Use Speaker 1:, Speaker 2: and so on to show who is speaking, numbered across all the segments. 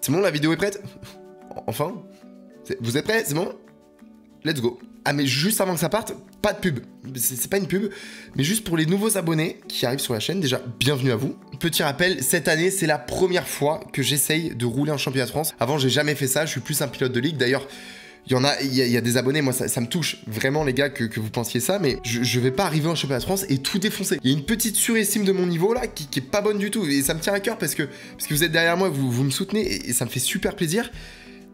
Speaker 1: C'est bon, la vidéo est prête? Enfin? Vous êtes prêts? C'est bon? Let's go. Ah mais juste avant que ça parte, pas de pub. C'est pas une pub, mais juste pour les nouveaux abonnés qui arrivent sur la chaîne, déjà, bienvenue à vous. Petit rappel, cette année, c'est la première fois que j'essaye de rouler en championnat de France. Avant, j'ai jamais fait ça, je suis plus un pilote de ligue. D'ailleurs, il y a des abonnés, moi ça me touche vraiment les gars que vous pensiez ça, mais je vais pas arriver en championnat de France et tout défoncer. Il y a une petite surestime de mon niveau là qui est pas bonne du tout et ça me tient à cœur parce que vous êtes derrière moi, vous me soutenez et ça me fait super plaisir.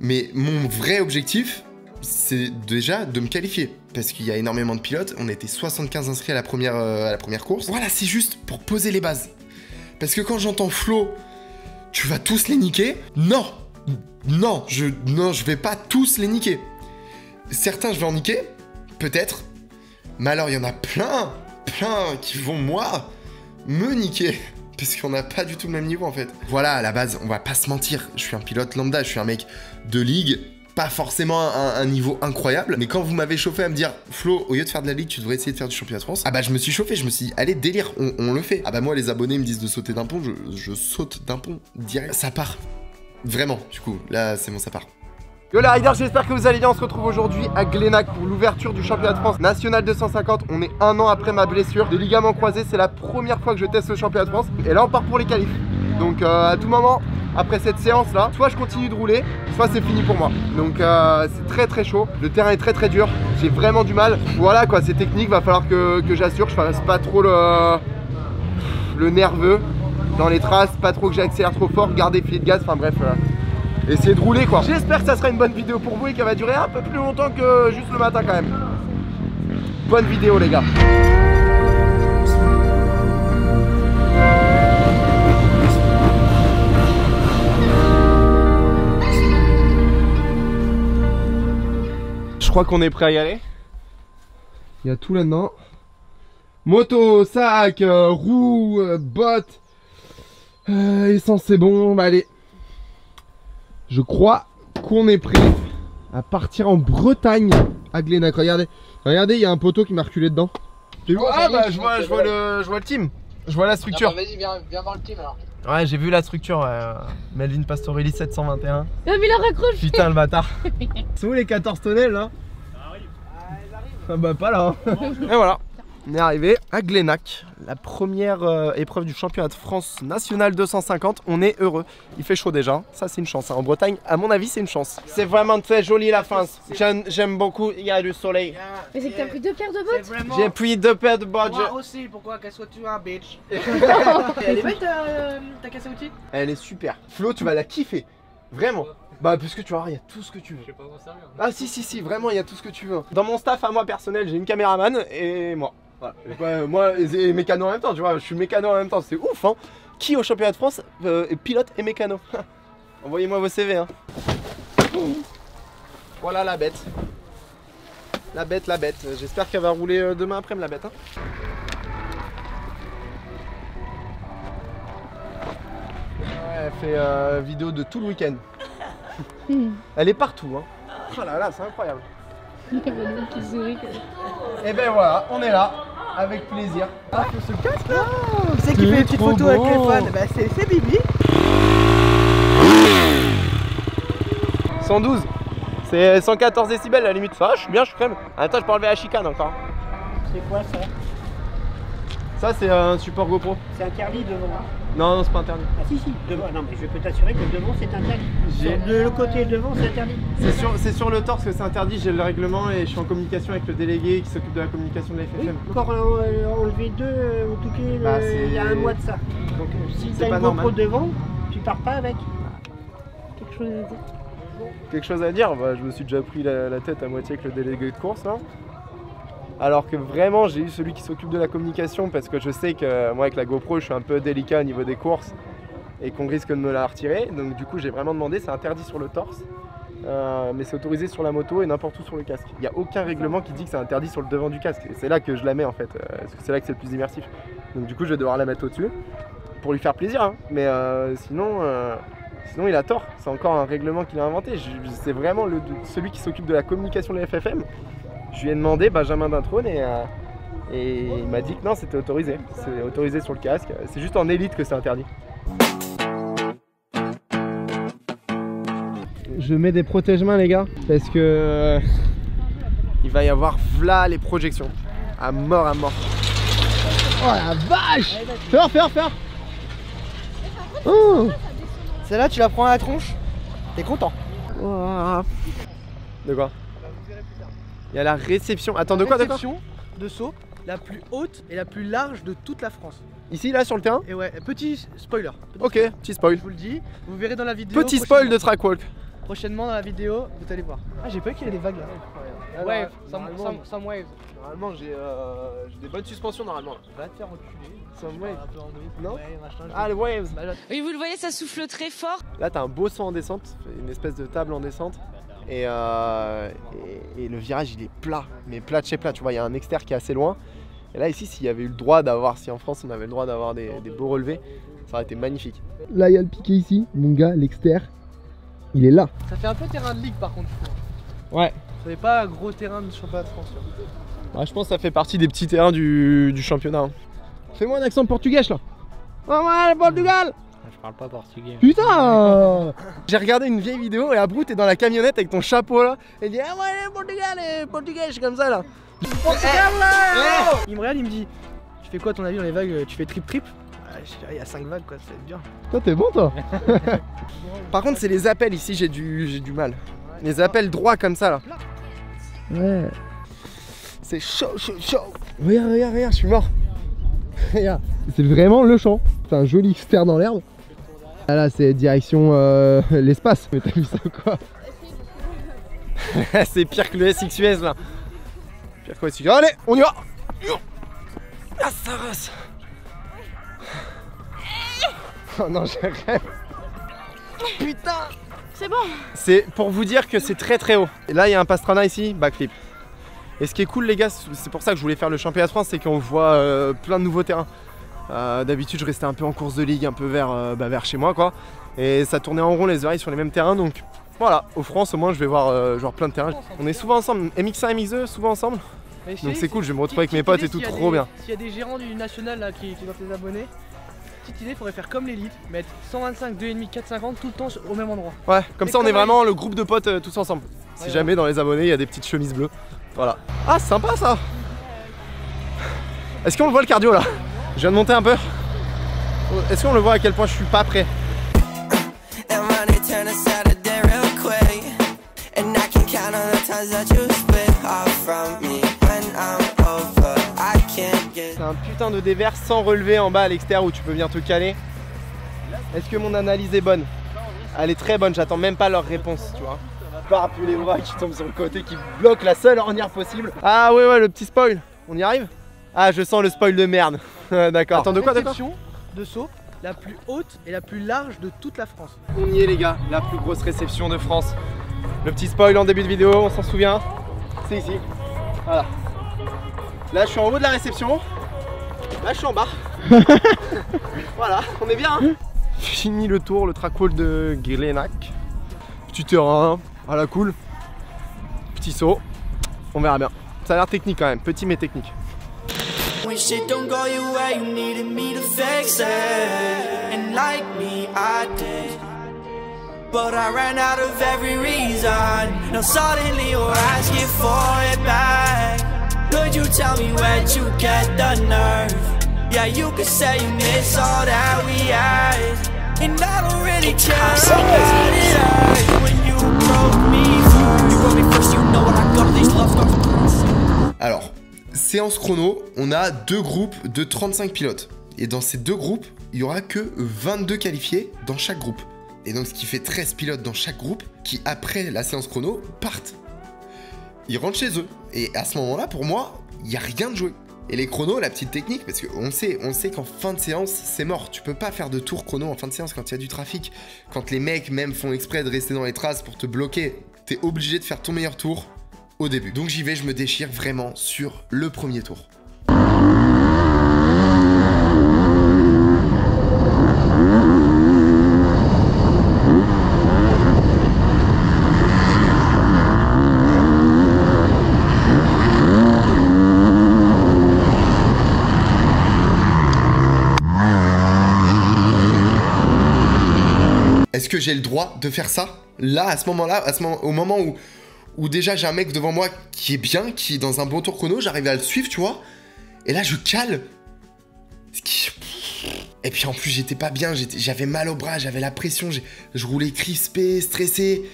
Speaker 1: Mais mon vrai objectif, c'est déjà de me qualifier parce qu'il y a énormément de pilotes. On était 75 inscrits à la première course. Voilà, c'est juste pour poser les bases. Parce que quand j'entends Flo, tu vas tous les niquer. Non, je vais pas tous les niquer. Certains, je vais en niquer, peut-être. Mais alors, il y en a plein qui vont, moi, me niquer. Parce qu'on n'a pas du tout le même niveau, en fait. Voilà, à la base, on va pas se mentir. Je suis un pilote lambda, je suis un mec de ligue. Pas forcément un niveau incroyable. Mais quand vous m'avez chauffé à me dire, Flo, au lieu de faire de la ligue, tu devrais essayer de faire du championnat de France. Ah bah, je me suis chauffé, je me suis dit, allez, délire, on le fait. Ah bah, moi, les abonnés me disent de sauter d'un pont, je saute d'un pont direct. Ça part. Vraiment, du coup, là, c'est bon, ça part. Yo les riders, j'espère que vous allez bien. On se retrouve aujourd'hui à Glénac pour l'ouverture du championnat de France National 250. On est un an après ma blessure de ligament croisé. C'est la première fois que je teste le championnat de France. Et là, on part pour les qualifs. Donc, à tout moment, après cette séance-là, soit je continue de rouler, soit c'est fini pour moi. Donc, c'est très chaud. Le terrain est très dur. J'ai vraiment du mal. Voilà quoi, c'est technique. Va falloir que j'assure. Je fasse pas trop le nerveux dans les traces, pas trop que j'accélère trop fort, garder filet de gaz, enfin bref, essayer de rouler quoi. J'espère que ça sera une bonne vidéo pour vous et qu'elle va durer un peu plus longtemps que juste le matin quand même. Bonne vidéo les gars. Je crois qu'on est prêt à y aller. Il y a tout là-dedans. Moto, sac, roues, bottes. Essence c'est bon, bah allez. Je crois qu'on est prêt à partir en Bretagne à Glénac. Regardez, il y a un poteau qui m'a reculé dedans. Ah bah je vois le team. Je vois la structure.
Speaker 2: Ah bah, vas-y, viens voir le team alors.
Speaker 1: Ouais, j'ai vu la structure. Melvin Pastorelli 721.
Speaker 3: Non mais il a raccroché.
Speaker 1: Putain le bâtard. C'est où les 14 tonnelles là? Ah bah pas là. Et voilà. On est arrivé à Glénac, la première épreuve du championnat de France National 250. On est heureux. Il fait chaud déjà. Ça, c'est une chance. En Bretagne, à mon avis, c'est une chance. C'est vraiment très joli la France. J'aime beaucoup. Il y a du soleil.
Speaker 3: Mais c'est que t'as pris 2 paires de bottes.
Speaker 2: Vraiment...
Speaker 1: J'ai pris 2 paires de bottes.
Speaker 2: Moi aussi, pourquoi qu'elle soit tu un bitch. Elle est belle ta casse à outils?
Speaker 1: Elle est super. Flo, tu vas la kiffer. Vraiment. Bah puisque tu vois, il y a tout ce que tu veux.
Speaker 2: Je sais pas m'en servir.
Speaker 1: Ah si, vraiment, il y a tout ce que tu veux. Dans mon staff à moi personnel, j'ai une caméraman et moi. Voilà. Moi et mécano en même temps, tu vois, je suis mécano en même temps, c'est ouf hein. Qui au championnat de France est pilote et mécano? Envoyez-moi vos CV hein. Voilà la bête. La bête. J'espère qu'elle va rouler demain après-midi la bête hein. Ouais, elle fait vidéo de tout le week-end. Elle est partout hein. Oh là là, c'est incroyable. Et ben voilà, on est là, avec plaisir. Ah, faut se casque là.
Speaker 2: Qui c'est qui fait les petites photos avec les fans? Bah c'est Bibi.
Speaker 1: 112. C'est 114 décibels à la limite. Ça va, je suis bien, je suis crème. Attends, je peux enlever la chicane encore.
Speaker 2: C'est quoi ça?
Speaker 1: Ça, c'est un support GoPro.
Speaker 2: C'est interdit devant.
Speaker 1: Non, c'est pas interdit.
Speaker 2: Ah si, devant. Non mais je peux t'assurer que devant c'est interdit. De le côté devant c'est interdit.
Speaker 1: C'est sur le torse que c'est interdit, j'ai le règlement et je suis en communication avec le délégué qui s'occupe de la communication de la FFM.
Speaker 2: Oui, encore enlevé 2 au touquet il y a un mois de ça. Donc si t'as une GoPro devant, tu pars pas avec.
Speaker 3: Quelque chose à dire.
Speaker 1: Quelque chose à dire? Bah, je me suis déjà pris la tête à moitié avec le délégué de course là. Alors que vraiment j'ai eu celui qui s'occupe de la communication parce que je sais que moi avec la GoPro je suis un peu délicat au niveau des courses et qu'on risque de me la retirer. Donc du coup j'ai vraiment demandé, c'est interdit sur le torse mais c'est autorisé sur la moto et n'importe où sur le casque. Il n'y a aucun règlement qui dit que c'est interdit sur le devant du casque. Et c'est là que je la mets en fait, parce que c'est là que c'est le plus immersif. Donc du coup je vais devoir la mettre au-dessus pour lui faire plaisir hein. Mais sinon il a tort, c'est encore un règlement qu'il a inventé. C'est vraiment celui qui s'occupe de la communication de la FFM. Je lui ai demandé, Benjamin Dintrone, et il m'a dit que non, c'était autorisé. C'est autorisé sur le casque. C'est juste en élite que c'est interdit.
Speaker 4: je mets des protège-mains les gars, parce que il va y avoir là les projections. À mort, à mort. Oh la vache! Fais-hors. Oh. Celle-là tu la prends à la tronche, t'es content. Oh. De quoi? Il y a la réception. Attends, de quoi? La réception de saut la plus haute et la plus large de toute la France. Ici, là, sur le terrain? Et ouais, petit spoiler. Petit spoil. Je vous le dis, vous verrez dans la vidéo. Petit spoil de track walk. Prochainement dans la vidéo, vous allez voir. Ah, j'ai pas vu qu'il y avait des vagues là. Wave, some waves. Normalement, j'ai des bonnes suspensions normalement. Va te faire enculer. Some waves. Non? Ah, les waves.
Speaker 5: Oui, vous le voyez, ça souffle très fort.
Speaker 4: Là, t'as un beau saut en descente, une espèce de table en descente. Et le virage, il est plat, mais plat de chez plat. Tu vois, il y a un extérieur qui est assez loin. Et là, ici, s'il y avait eu le droit d'avoir, si en France on avait le droit d'avoir des beaux relevés, ça aurait été magnifique. Là, il y a le piqué ici, mon gars, l'extérieur, il est là. Ça fait un peu terrain de ligue par contre, je trouve. Ouais. Ça fait pas gros terrain de championnat de France. Ouais, je pense que ça fait partie des petits terrains du championnat. Hein. Fais-moi un accent portugais là. Oh ouais, le Portugal!
Speaker 6: Je parle pas portugais.
Speaker 4: Putain! J'ai regardé une vieille vidéo et Abrou, t'es dans la camionnette avec ton chapeau là. Et il dit ah ouais, les Portugais, je suis comme ça là. Portugal là! Il me regarde, il me dit tu fais quoi à ton avis dans les vagues? Tu fais trip? Il y a 5 vagues quoi, c'est bien. Toi t'es bon toi. Par contre c'est les appels ici, j'ai du mal. Les appels droits comme ça là. Ouais. C'est chaud. Regarde, je suis mort. Regarde, c'est vraiment le champ. C'est un joli externe dans l'herbe. Là c'est direction l'espace. Mais t'as vu ça quoi? C'est pire que le SXUS là. Pire que le SXUS. Allez, on y va. Ah ça rase. Oh non, j'ai rêve. Putain.
Speaker 5: C'est bon.
Speaker 4: C'est pour vous dire que c'est très très haut. Et là il y a un pastrana ici, backflip. Et ce qui est cool les gars, c'est pour ça que je voulais faire le championnat de France, c'est qu'on voit plein de nouveaux terrains. D'habitude je restais un peu en course de ligue, un peu vers chez moi quoi. Et ça tournait en rond les oreilles sur les mêmes terrains, donc voilà, au France au moins je vais voir plein de terrains. On est souvent ensemble, MX1, MX2, souvent ensemble. Donc c'est cool, je vais me retrouver avec mes potes et tout, trop bien. S'il y a des gérants du national là, qui doivent les abonner, petite idée, il faudrait faire comme l'élite, mettre 125, 2,5, 4,50 tout le temps au même endroit. Ouais, comme ça on est vraiment le groupe de potes tous ensemble. Si jamais dans les abonnés il y a des petites chemises bleues. Voilà. Ah sympa ça. Est-ce qu'on le voit le cardio là? Je viens de monter un peu. Est-ce qu'on le voit à quel point je suis pas prêt? C'est un putain de dévers sans relevé en bas à l'extérieur où tu peux venir te caler. Est-ce que mon analyse est bonne? Elle est très bonne, j'attends même pas leur réponse, tu vois. Par plus les bras qui tombent sur le côté, qui bloquent la seule ornière possible. Ah ouais, le petit spoil. On y arrive? Ah, je sens le spoil de merde. D'accord. Attends, de quoi? Réception de saut la plus haute et la plus large de toute la France. On y est les gars, la plus grosse réception de France. Le petit spoil en début de vidéo, on s'en souvient. C'est ici. Voilà. Là, je suis en haut de la réception. Là, je suis en bas. Voilà, on est bien. Hein. Fini le tour, le track walk de Glenac. Petit terrain, à la cool. Petit saut. On verra bien. Ça a l'air technique quand même, petit mais technique. When shit don't go your way, you needed me to fix it. And like me, I did. But I ran out of every reason. Now suddenly you're asking for it back. Could you tell me where'd you get the nerve? Yeah, you could say you miss all that we had. And I don't really care about it when you broke me first. You broke me first, you know what I got these love stories.
Speaker 1: Alors, séance chrono, on a deux groupes de 35 pilotes. Et dans ces deux groupes, il n'y aura que 22 qualifiés dans chaque groupe. Et donc ce qui fait 13 pilotes dans chaque groupe qui, après la séance chrono, partent. Ils rentrent chez eux. Et à ce moment-là, pour moi, il n'y a rien de joué. Et les chronos, la petite technique, parce qu'on sait qu'en fin de séance, c'est mort. Tu peux pas faire de tour chrono en fin de séance quand il y a du trafic. Quand les mecs même font exprès de rester dans les traces pour te bloquer, t'es obligé de faire ton meilleur tour au début. Donc j'y vais, je me déchire vraiment sur le premier tour. Est-ce que j'ai le droit de faire ça? Là, à ce moment-là, au moment où déjà j'ai un mec devant moi qui est bien, qui est dans un bon tour chrono, j'arrive à le suivre, tu vois. Et là, je cale. Et puis en plus, j'étais pas bien, j'avais mal au bras, j'avais la pression, je roulais crispé, stressé.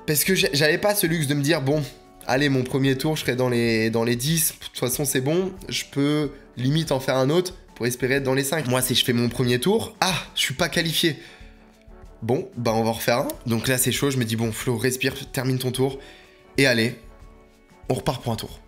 Speaker 1: Parce que j'avais pas ce luxe de me dire, bon, allez, mon premier tour, je serai dans les 10, de toute façon, c'est bon, je peux limite en faire un autre pour espérer être dans les 5. Moi, si je fais mon premier tour, je suis pas qualifié. Bon, bah on va en refaire un. Donc là, c'est chaud, je me dis, bon, Flo, respire, termine ton tour. Et allez, on repart pour un tour.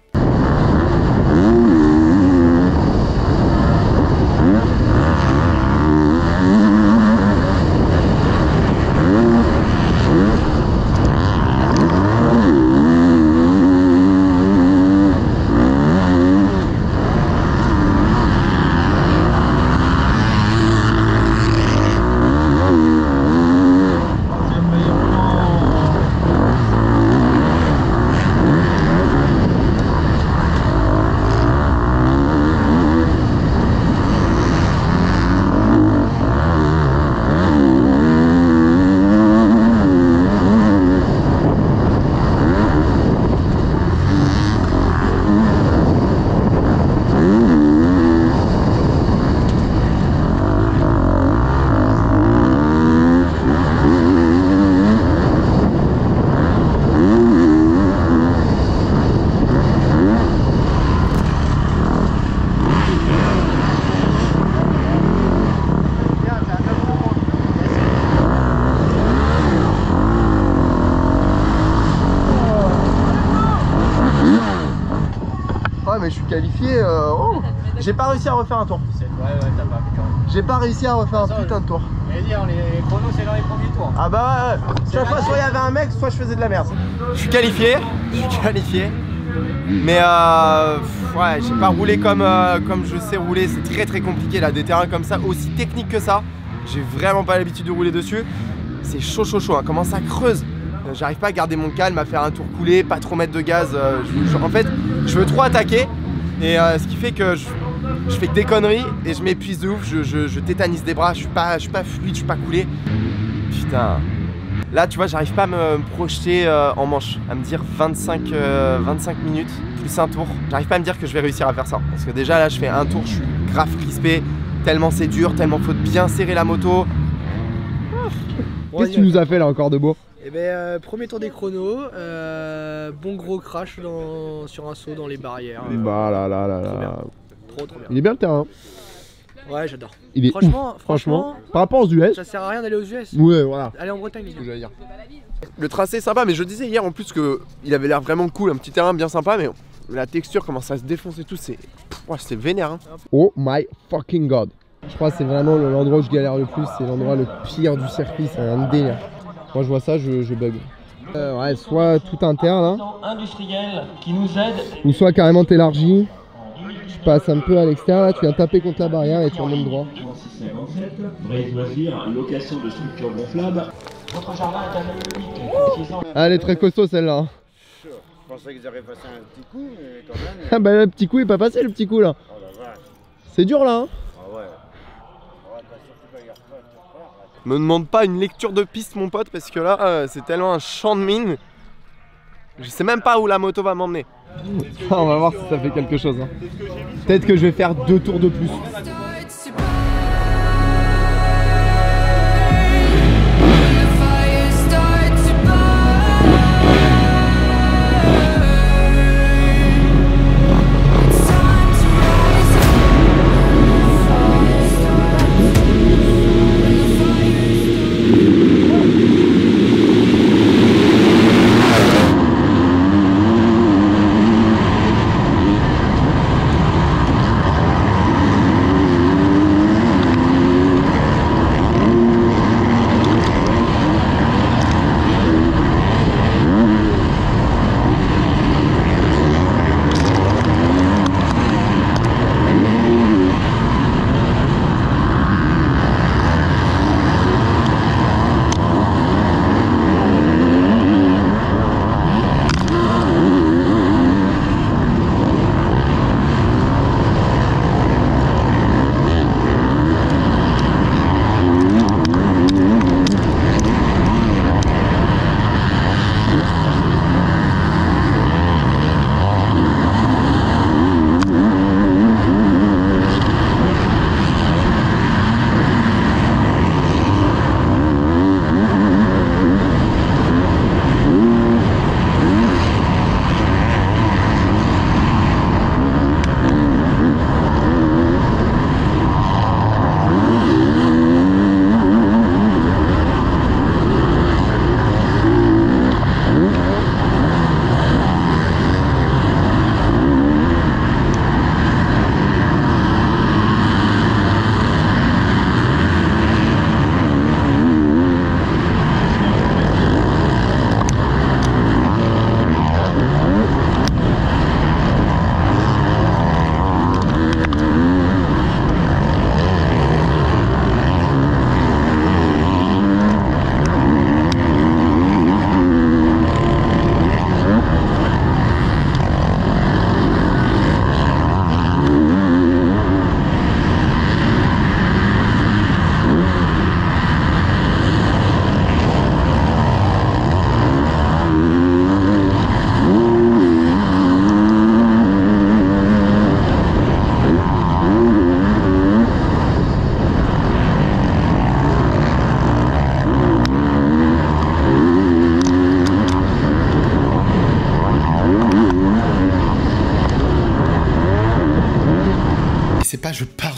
Speaker 1: Mais je suis qualifié. J'ai pas réussi à refaire un tour.
Speaker 4: T'as pas.
Speaker 1: J'ai pas réussi à refaire un putain de tour.
Speaker 4: Les chronos, c'est dans les premiers tours.
Speaker 1: Ah bah ouais. Chaque fois, soit il y avait un mec, soit je faisais de la merde.
Speaker 4: Je suis qualifié. Mais ouais, j'ai pas roulé comme je sais rouler. C'est très compliqué là, des terrains comme ça, aussi techniques que ça. J'ai vraiment pas l'habitude de rouler dessus. C'est chaud, hein. Comment ça creuse. J'arrive pas à garder mon calme, à faire un tour coulé, pas trop mettre de gaz. En fait, je veux trop attaquer. Et ce qui fait que je fais que des conneries et je m'épuise de ouf. Je tétanise des bras, je suis pas fluide, je suis pas coulé. Putain. Là, tu vois, j'arrive pas à me projeter en manche, à me dire 25 minutes plus un tour. J'arrive pas à me dire que je vais réussir à faire ça. Parce que déjà là, je fais un tour, je suis grave crispé, tellement c'est dur, tellement faut bien serrer la moto.
Speaker 6: Qu'est-ce que tu nous as fait là encore de beau?
Speaker 2: Eh ben, premier tour des chronos, bon gros crash sur un saut dans les barrières.
Speaker 6: Bah là.
Speaker 2: Trop bien.
Speaker 6: Il est bien le terrain.
Speaker 2: Ouais, j'adore.
Speaker 6: Il est franchement, par rapport aux US.
Speaker 2: Ça sert à rien d'aller aux US.
Speaker 6: Ouais, voilà.
Speaker 2: Allez en Bretagne, les gars.
Speaker 4: Le tracé est sympa, mais je disais hier en plus qu'il avait l'air vraiment cool, un petit terrain bien sympa, mais la texture commence à se défoncer tout, c'est vénère. Hein.
Speaker 6: Oh my fucking god. Je crois que c'est vraiment l'endroit où je galère le plus, c'est l'endroit le pire du circuit, c'est un délire. Moi je vois ça, je bug. Ouais, soit tout interne là, ou soit carrément t'élargis. Tu passes un peu à l'extérieur là, tu viens taper contre la barrière et tu remontes droit. Ah, elle est très costaud celle-là.
Speaker 7: Je pensais qu'ils auraient passé un petit coup, mais quand même.
Speaker 6: Ah bah le petit coup est pas passé, le petit coup là.
Speaker 7: Oh la vache.
Speaker 6: C'est dur là. Hein.
Speaker 7: Ah ouais.
Speaker 4: Me demande pas une lecture de piste mon pote, parce que là c'est tellement un champ de mine. Je sais même pas où la moto va m'emmener.
Speaker 6: On va voir si ça fait quelque chose. Hein. Peut-être que je vais faire 2 tours de plus.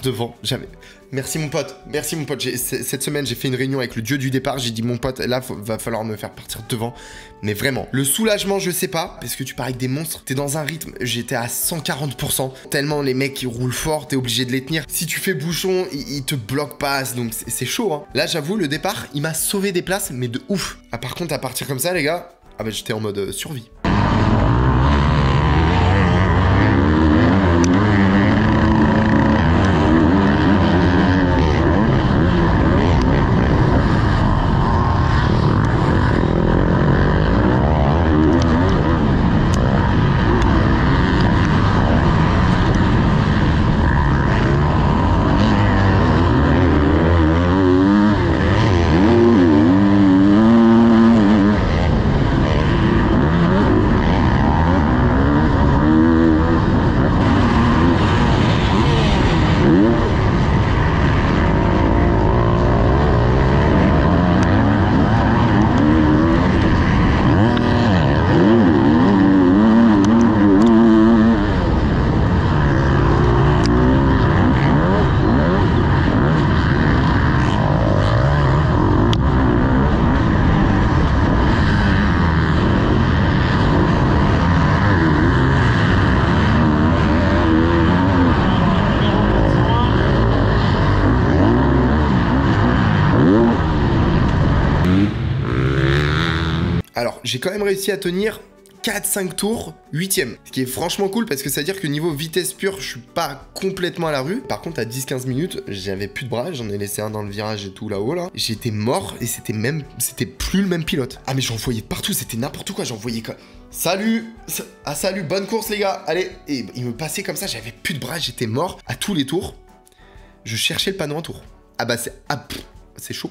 Speaker 1: devant. Jamais. Merci mon pote. Merci mon pote. Cette semaine, j'ai fait une réunion avec le dieu du départ. J'ai dit, mon pote, là, va falloir me faire partir devant. Mais vraiment, le soulagement, je sais pas. Parce que tu pars avec des monstres. T'es dans un rythme. J'étais à 140%. Tellement les mecs, ils roulent fort. T'es obligé de les tenir. Si tu fais bouchon, ils te bloquent pas. Donc c'est chaud. Hein. Là, j'avoue, le départ, il m'a sauvé des places. Mais de ouf. Ah, par contre, à partir comme ça, les gars, ah bah, j'étais en mode survie. Alors, j'ai quand même réussi à tenir 4-5 tours, 8ème. Ce qui est franchement cool parce que ça veut dire que niveau vitesse pure, je suis pas complètement à la rue. Par contre, à 10-15 minutes, j'avais plus de bras, j'en ai laissé un dans le virage et tout là-haut là. J'étais mort et c'était plus le même pilote. Ah mais j'en voyais partout, c'était n'importe quoi, j'en voyais quoi. Salut! Ah salut, bonne course les gars! Allez! Et il me passait comme ça, j'avais plus de bras, j'étais mort à tous les tours. Je cherchais le panneau en tour. Ah bah c'est chaud.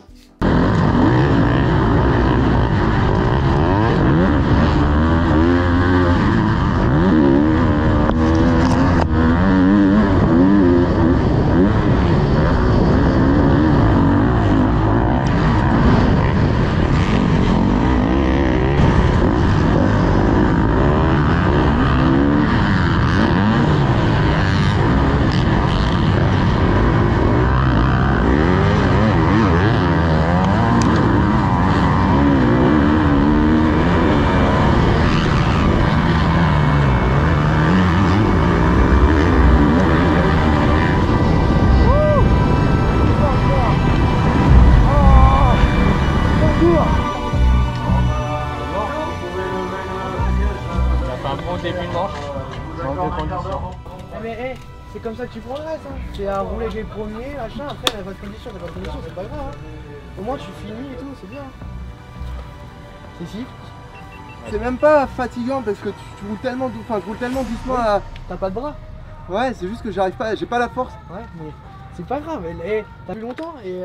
Speaker 4: C'est comme ça que tu progresses, hein. C'est à rouler avec les premiers, machin, après t'as pas de condition, c'est pas grave. Hein. Au moins tu finis et tout, c'est bien. C'est si. C'est même pas fatigant parce que tu roules tellement doucement, je roule tellement doucement à... T'as pas de bras. Ouais, c'est juste que j'arrive pas, j'ai pas la force. Ouais, mais c'est pas grave, t'as plus longtemps et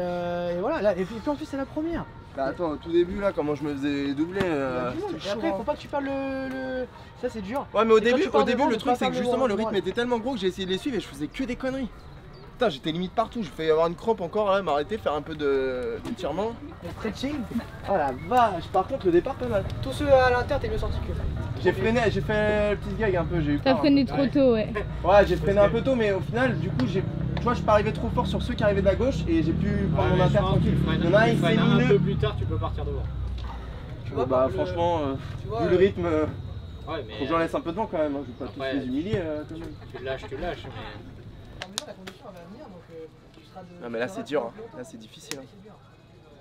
Speaker 4: voilà, là, et puis en plus c'est la première. Bah attends, au tout début là, comment je me faisais doubler
Speaker 2: et après, faut pas que tu perdes le... Ça c'est dur.
Speaker 4: Ouais mais au début le truc c'est que justement le rythme était tellement gros que j'ai essayé de les suivre et je faisais que des conneries. Putain, j'étais limite partout, j'ai failli avoir une crampe encore là, m'arrêter, faire un peu d'étirement.
Speaker 2: Le stretching.
Speaker 4: Oh la vache, par contre le départ pas mal.
Speaker 2: Tous ceux à l'inter t'es mieux sorti que.
Speaker 4: J'ai freiné, j'ai fait le petit gag un peu, j'ai eu peur.
Speaker 3: T'as freiné trop tôt, ouais.
Speaker 4: Ouais, j'ai freiné un peu tôt mais au final du coup tu vois, je suis pas arrivé trop fort sur ceux qui arrivaient de la gauche et j'ai pu prendre mon inter tranquille. Il y en a, il freine un peu
Speaker 8: plus tard, tu peux partir devant.
Speaker 4: Tu vois, bah franchement, vu le rythme, faut que j'en laisse un peu devant quand même, hein. Je vais pas tous les humilier quand même.
Speaker 8: Tu lâches, mais...
Speaker 2: La condition va venir donc tu seras de...
Speaker 4: Non mais là c'est dur, hein. Là c'est difficile. Hein.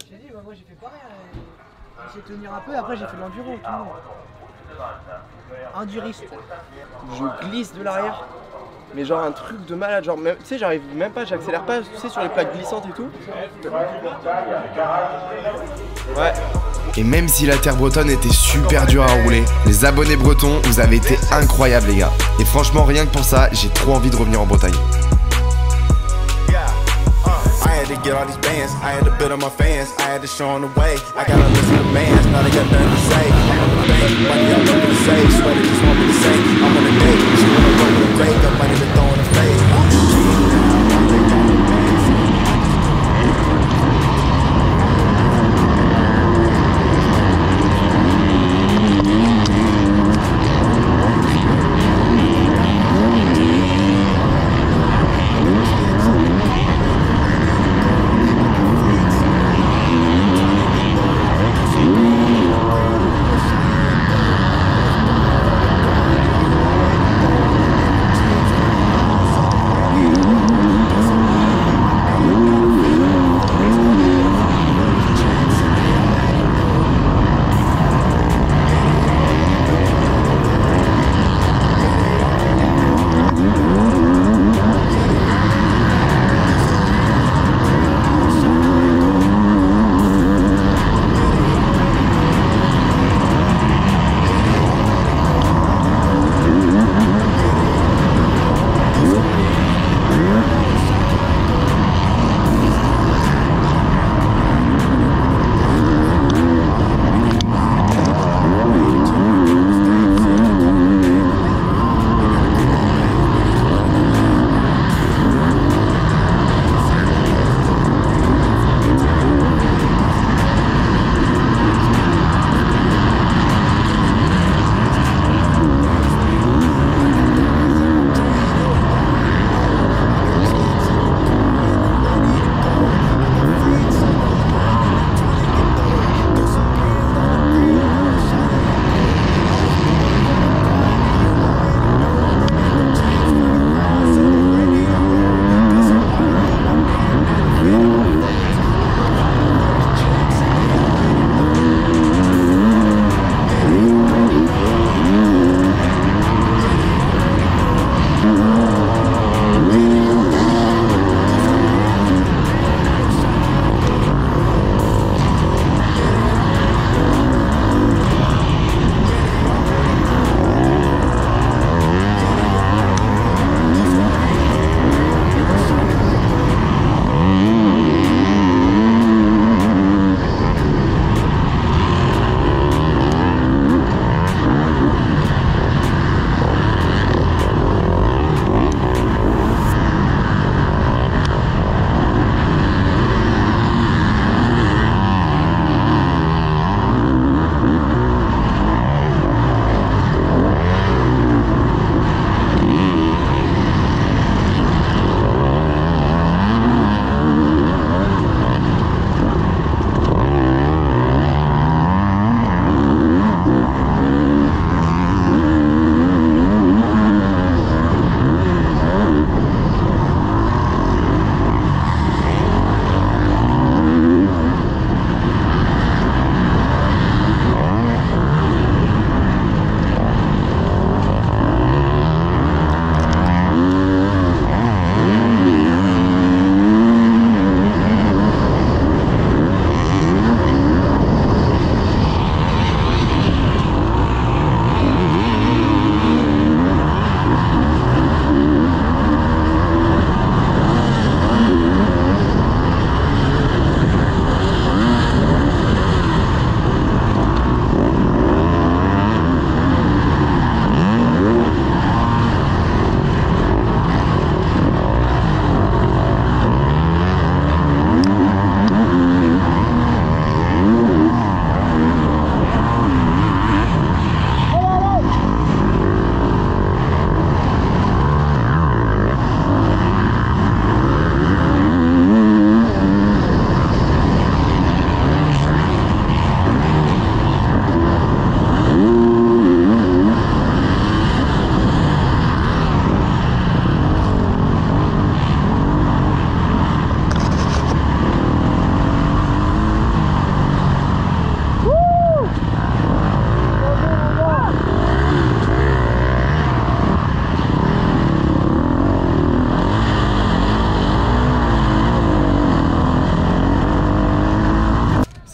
Speaker 2: J'ai dit, moi j'ai fait pareil, j'ai essayé de tenir un peu, après j'ai fait de l'enduro, tout le monde. Enduriste.
Speaker 4: Je glisse de l'arrière. Mais genre un truc de malade, genre même, tu sais, j'arrive même pas, j'accélère pas, tu sais, sur les plaques glissantes et tout. Ouais.
Speaker 1: Et même si la terre bretonne était super dure à rouler, les abonnés bretons, vous avez été incroyables les gars. Et franchement, rien que pour ça, j'ai trop envie de revenir en Bretagne.
Speaker 9: I had to get all these bands, I had to build up my fans, I had to show them the way. I gotta listen to bands, now they got nothing to say. I'm on the bank, money all over the safe, swear they just want me to say. I'm on the date, she wanna roll with a break, got money to throw in her face.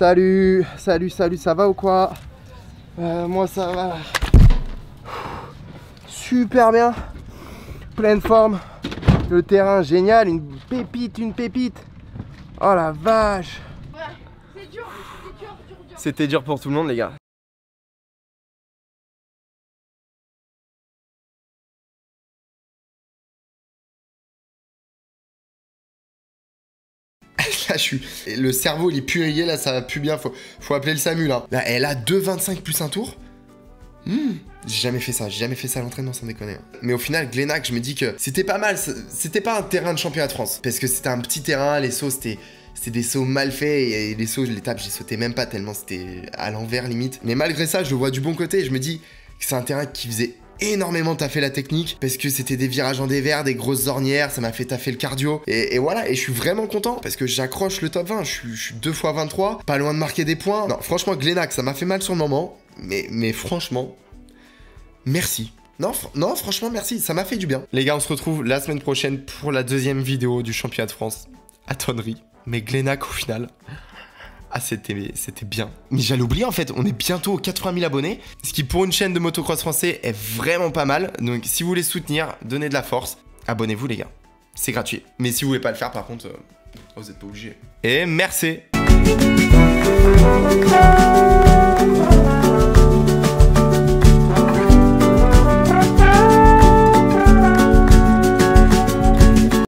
Speaker 4: Salut, salut, salut, ça va ou quoi? Moi ça va. Super bien. Pleine forme. Le terrain génial, une pépite, une pépite. Oh la vache.
Speaker 3: Ouais, c'est dur, dur.
Speaker 4: C'était dur pour tout le monde les gars.
Speaker 1: Là, le cerveau, il est purifié, là, ça va plus bien. Faut appeler le SAMU, là. Là, elle a 2,25 plus un tour. J'ai jamais fait ça à l'entraînement, sans déconner. Mais au final, Glenac, je me dis que c'était pas mal. C'était pas un terrain de championnat de France. Parce que c'était un petit terrain, les sauts, c'était des sauts mal faits. Et les sauts, les tables, j'y sautais même pas tellement c'était à l'envers, limite. Mais malgré ça, je le vois du bon côté. Je me dis que c'est un terrain qui faisait énormément taffer la technique parce que c'était des virages en dévers, des grosses ornières, ça m'a fait taffer le cardio et voilà, et je suis vraiment content parce que j'accroche le top 20, je suis 2 fois 23, pas loin de marquer des points. Non, franchement, Glenac, ça m'a fait mal sur le moment, mais franchement, merci. Non, franchement, merci, ça m'a fait du bien. Les gars, on se retrouve la semaine prochaine pour la deuxième vidéo du championnat de France à tonnerie, mais Glenac au final... Ah, c'était bien. Mais j'allais oublier en fait, on est bientôt aux 80 000 abonnés, ce qui pour une chaîne de motocross français est vraiment pas mal. Donc si vous voulez soutenir, donnez de la force, abonnez-vous les gars. C'est gratuit. Mais si vous voulez pas le faire par contre, vous êtes pas obligés. Et merci.